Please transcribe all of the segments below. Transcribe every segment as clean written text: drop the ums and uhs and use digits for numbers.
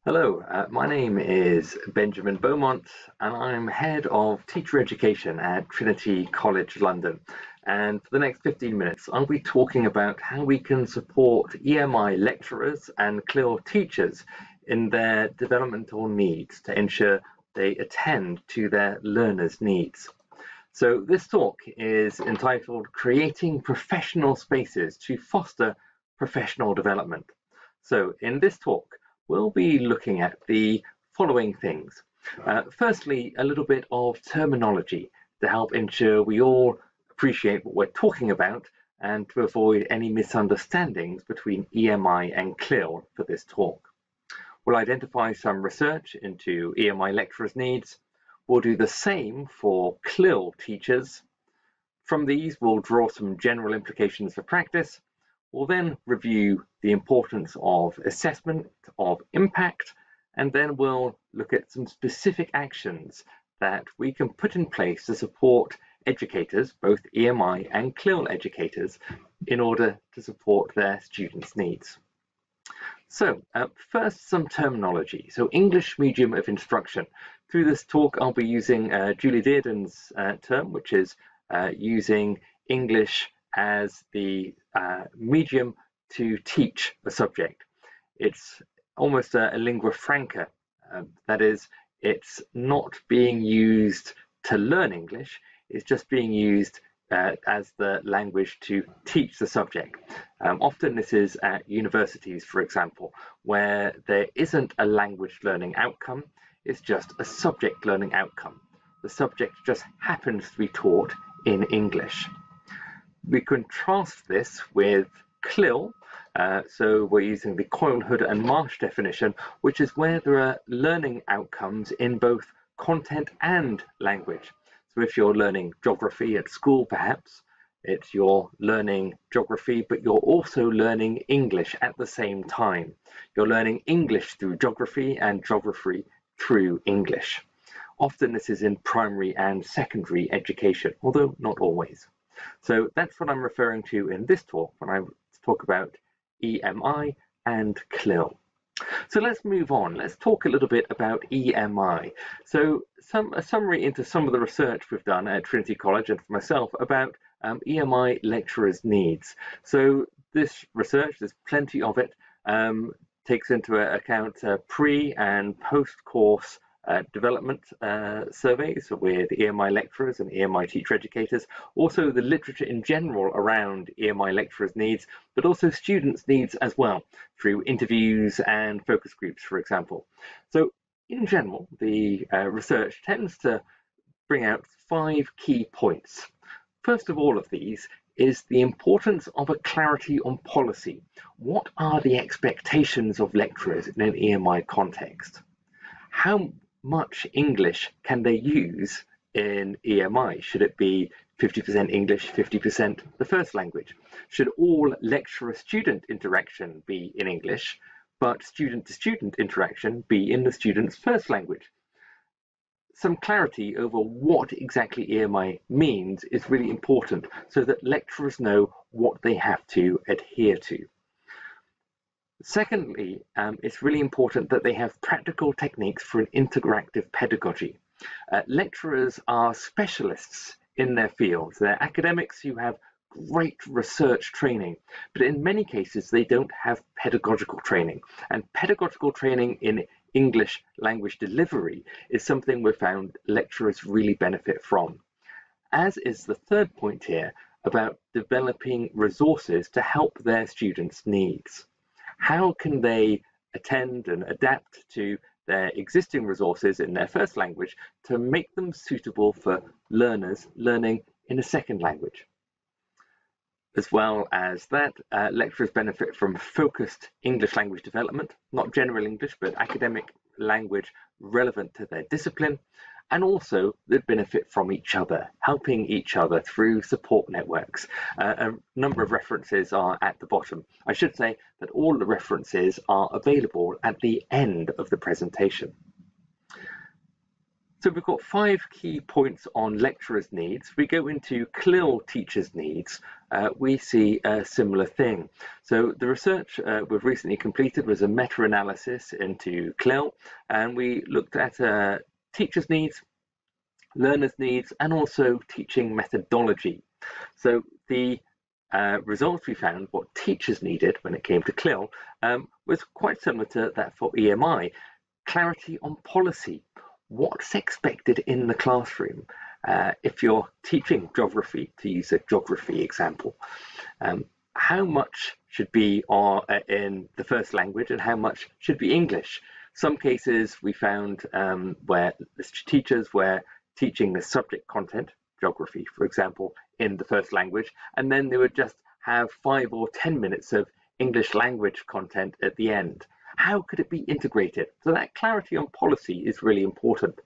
Hello, my name is Benjamin Beaumont and I'm Head of Teacher Education at Trinity College London. And for the next 15 minutes, I'll be talking about how we can support EMI lecturers and CLIL teachers in their developmental needs to ensure they attend to their learners' needs. So this talk is entitled Creating Professional Spaces to Foster Professional Development. So in this talk, we'll be looking at the following things. Firstly, a little bit of terminology to help ensure we all appreciate what we're talking about and to avoid any misunderstandings between EMI and CLIL for this talk. We'll identify some research into EMI lecturers' needs. We'll do the same for CLIL teachers. From these, we'll draw some general implications for practice. We'll then review the importance of assessment of impact, and then we'll look at some specific actions that we can put in place to support educators, both EMI and CLIL educators, in order to support their students' needs. So first, some terminology. So English medium of instruction. Through this talk, I'll be using Julie Dearden's term, which is using English as the medium to teach a subject. It's almost a lingua franca. That is, it's not being used to learn English, it's just being used as the language to teach the subject. Often this is at universities, for example, where there isn't a language learning outcome, it's just a subject learning outcome. The subject just happens to be taught in English. We contrast this with CLIL, so we're using the Coyle, Hood and Marsh definition, which is where there are learning outcomes in both content and language. So if you're learning geography at school, perhaps, you're learning geography, but you're also learning English at the same time. You're learning English through geography and geography through English. Often this is in primary and secondary education, although not always. So that's what I'm referring to in this talk when I talk about EMI and CLIL. So let's move on. Let's talk a little bit about EMI. So a summary into some of the research we've done at Trinity College and for myself about EMI lecturers' needs. So this research, there's plenty of it, takes into account pre and post-course development surveys with EMI lecturers and EMI teacher educators, also the literature in general around EMI lecturers' needs, but also students' needs as well, through interviews and focus groups, for example. So in general, the research tends to bring out 5 key points. First of all of these is the importance of a clarity on policy. What are the expectations of lecturers in an EMI context? How much English can they use in EMI? Should it be 50% English, 50% the first language? Should all lecturer-student interaction be in English, but student-to-student interaction be in the student's first language? Some clarity over what exactly EMI means is really important so that lecturers know what they have to adhere to. Secondly, it's really important that they have practical techniques for an interactive pedagogy. Lecturers are specialists in their fields. They're academics who have great research training, but in many cases they don't have pedagogical training. And pedagogical training in English language delivery is something we've found lecturers really benefit from. As is the third point here about developing resources to help their students' needs. How can they attend and adapt to their existing resources in their first language to make them suitable for learners learning in a second language? As well as that, lecturers benefit from focused English language development, not general English, but academic language relevant to their discipline, and also they benefit from each other, helping each other through support networks. A number of references are at the bottom. I should say that all the references are available at the end of the presentation. So we've got 5 key points on lecturers' needs. We go into CLIL teachers' needs. we see a similar thing. So the research we've recently completed was a meta-analysis into CLIL, and we looked at teachers' needs, learners' needs, and also teaching methodology. So the results we found, what teachers needed when it came to CLIL, was quite similar to that for EMI. Clarity on policy. What's expected in the classroom? If you're teaching geography, to use a geography example, how much should be in the first language and how much should be English? Some cases we found where the teachers were teaching the subject content, geography, for example, in the first language, and then they would just have 5 or 10 minutes of English language content at the end. How could it be integrated? So that clarity on policy is really important.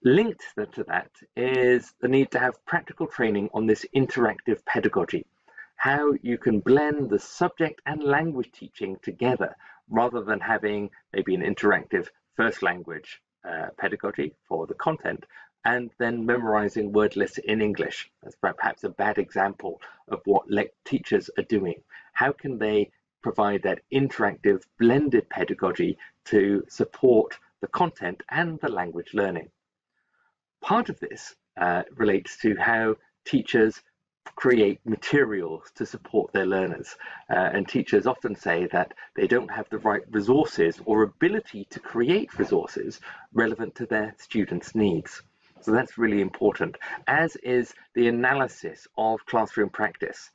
Linked to that is the need to have practical training on this interactive pedagogy, how you can blend the subject and language teaching together rather than having maybe an interactive first language pedagogy for the content and then memorizing word lists in English. That's perhaps a bad example of what teachers are doing. How can they provide that interactive blended pedagogy to support the content and the language learning? Part of this relates to how teachers create materials to support their learners, and teachers often say that they don't have the right resources or ability to create resources relevant to their students' needs. So that's really important, as is the analysis of classroom practice,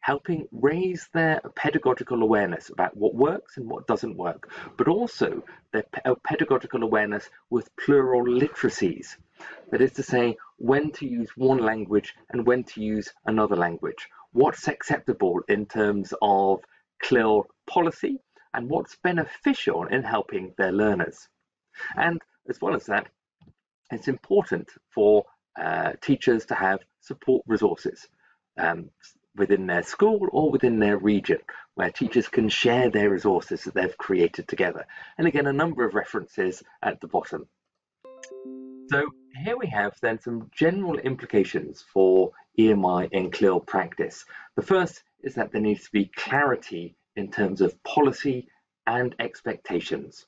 helping raise their pedagogical awareness about what works and what doesn't work, but also their pedagogical awareness with plural literacies. That is to say, when to use one language and when to use another language. What's acceptable in terms of CLIL policy and what's beneficial in helping their learners. And as well as that, it's important for teachers to have support resources within their school or within their region, where teachers can share their resources that they've created together. And again, a number of references at the bottom. So here we have then some general implications for EMI and CLIL practice. The first is that there needs to be clarity in terms of policy and expectations.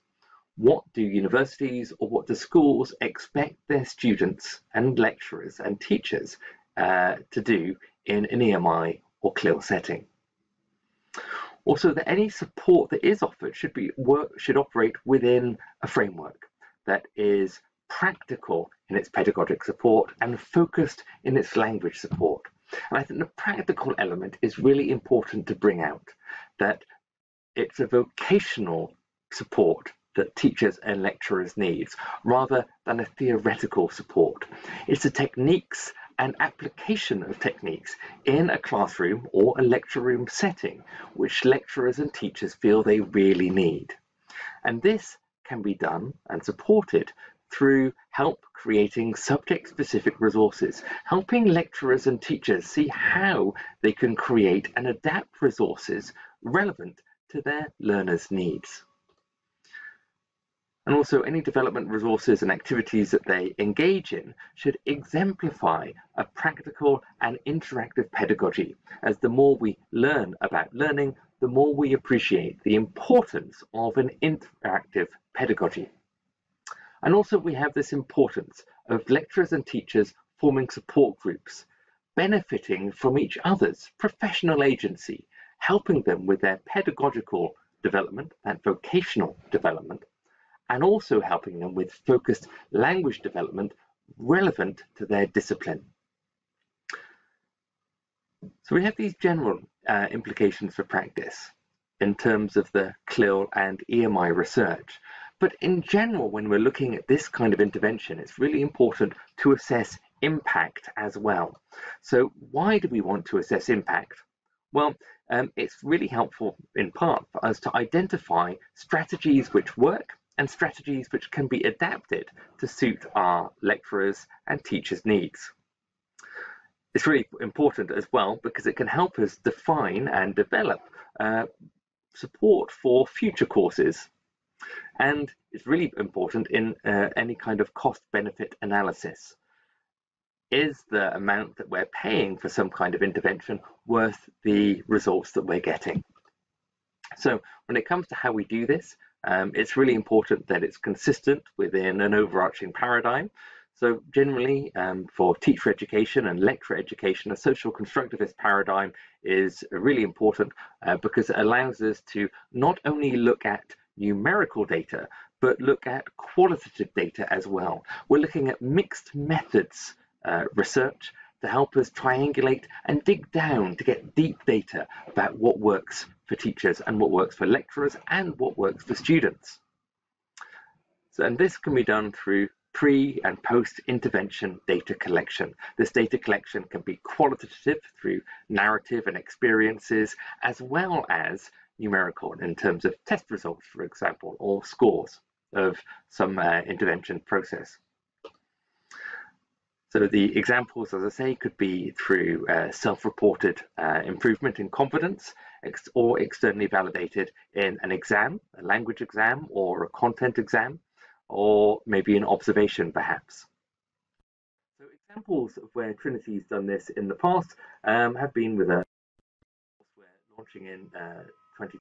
What do universities or what do schools expect their students and lecturers and teachers to do in an EMI or CLIL setting? Also, that any support that is offered should operate within a framework that is practical in its pedagogic support and focused in its language support. And I think the practical element is really important to bring out, that it's a vocational support that teachers and lecturers need, rather than a theoretical support. It's the techniques and application of techniques in a classroom or a lecture room setting which lecturers and teachers feel they really need. And this can be done and supported through help creating subject-specific resources, helping lecturers and teachers see how they can create and adapt resources relevant to their learners' needs. And also, any development resources and activities that they engage in should exemplify a practical and interactive pedagogy, as the more we learn about learning, the more we appreciate the importance of an interactive pedagogy. And also, we have this importance of lecturers and teachers forming support groups, benefiting from each other's professional agency, helping them with their pedagogical development, that vocational development, and also helping them with focused language development relevant to their discipline. So we have these general implications for practice in terms of the CLIL and EMI research. But in general, when we're looking at this kind of intervention, it's really important to assess impact as well. So why do we want to assess impact? Well, it's really helpful in part for us to identify strategies which work and strategies which can be adapted to suit our lecturers and teachers' needs. It's really important as well because it can help us define and develop support for future courses. And it's really important in any kind of cost-benefit analysis. is the amount that we're paying for some kind of intervention worth the results that we're getting? So when it comes to how we do this, it's really important that it's consistent within an overarching paradigm. So generally, for teacher education and lecturer education, a social constructivist paradigm is really important because it allows us to not only look at numerical data, but look at qualitative data as well. We're looking at mixed methods research to help us triangulate and dig down to get deep data about what works for teachers and what works for lecturers and what works for students. So, and this can be done through pre and post intervention data collection. This data collection can be qualitative through narrative and experiences, as well as numerical in terms of test results, for example, or scores of some intervention process. So the examples, as I say, could be through self-reported improvement in confidence or externally validated in an exam, a language exam or a content exam, or maybe an observation perhaps. So examples of where Trinity's done this in the past have been with a course we're launching in 2020,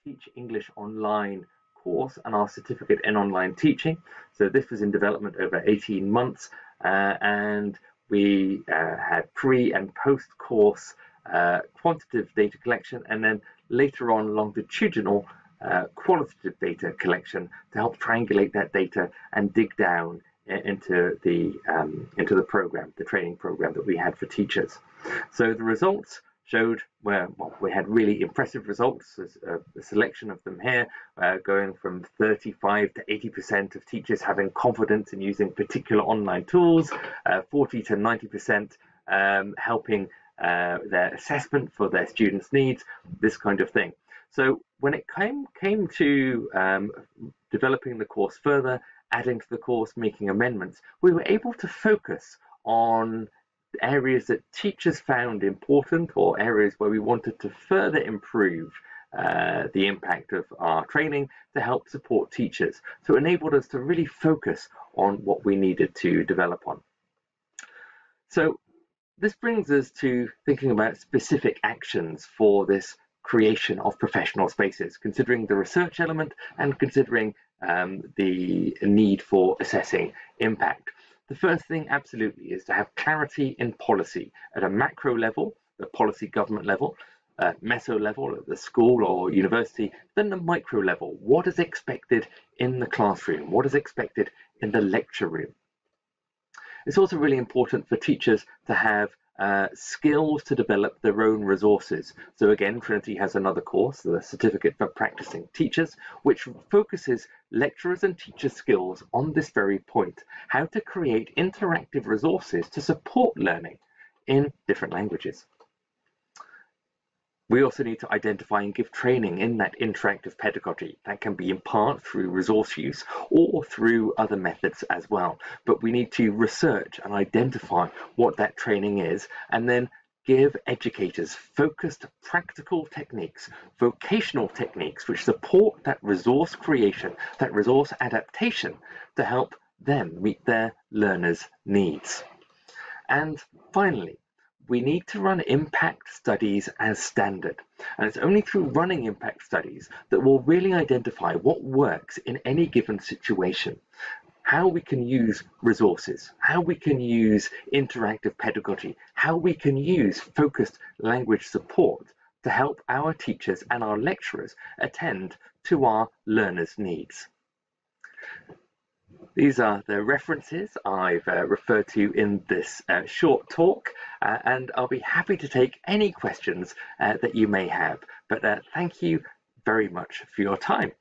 Teach English Online course and our certificate in online teaching. So this was in development over 18 months and we had pre and post course quantitative data collection, and then later on longitudinal qualitative data collection to help triangulate that data and dig down into the program, the training program that we had for teachers. So the results showed where we had really impressive results. There's a selection of them here, going from 35 to 80% of teachers having confidence in using particular online tools, 40 to 90% helping their assessment for their students' needs, this kind of thing. So when it came to developing the course further, adding to the course, making amendments, we were able to focus on areas that teachers found important or areas where we wanted to further improve the impact of our training to help support teachers. So it enabled us to really focus on what we needed to develop on. So this brings us to thinking about specific actions for this creation of professional spaces, considering the research element and considering the need for assessing impact. The first thing absolutely is to have clarity in policy at a macro level, the policy government level, meso level at the school or university, then the micro level. What is expected in the classroom? What is expected in the lecture room? It's also really important for teachers to have skills to develop their own resources. So again, Trinity has another course, the Certificate for Practicing Teachers, which focuses lecturers and teacher skills on this very point, how to create interactive resources to support learning in different languages. We also need to identify and give training in that interactive pedagogy. That can be in part through resource use or through other methods as well. But we need to research and identify what that training is, and then give educators focused practical techniques, vocational techniques, which support that resource creation, that resource adaptation to help them meet their learners' needs. And finally, we need to run impact studies as standard. And it's only through running impact studies that we'll really identify what works in any given situation, how we can use resources, how we can use interactive pedagogy, how we can use focused language support to help our teachers and our lecturers attend to our learners' needs. These are the references I've referred to in this short talk, and I'll be happy to take any questions that you may have. But thank you very much for your time.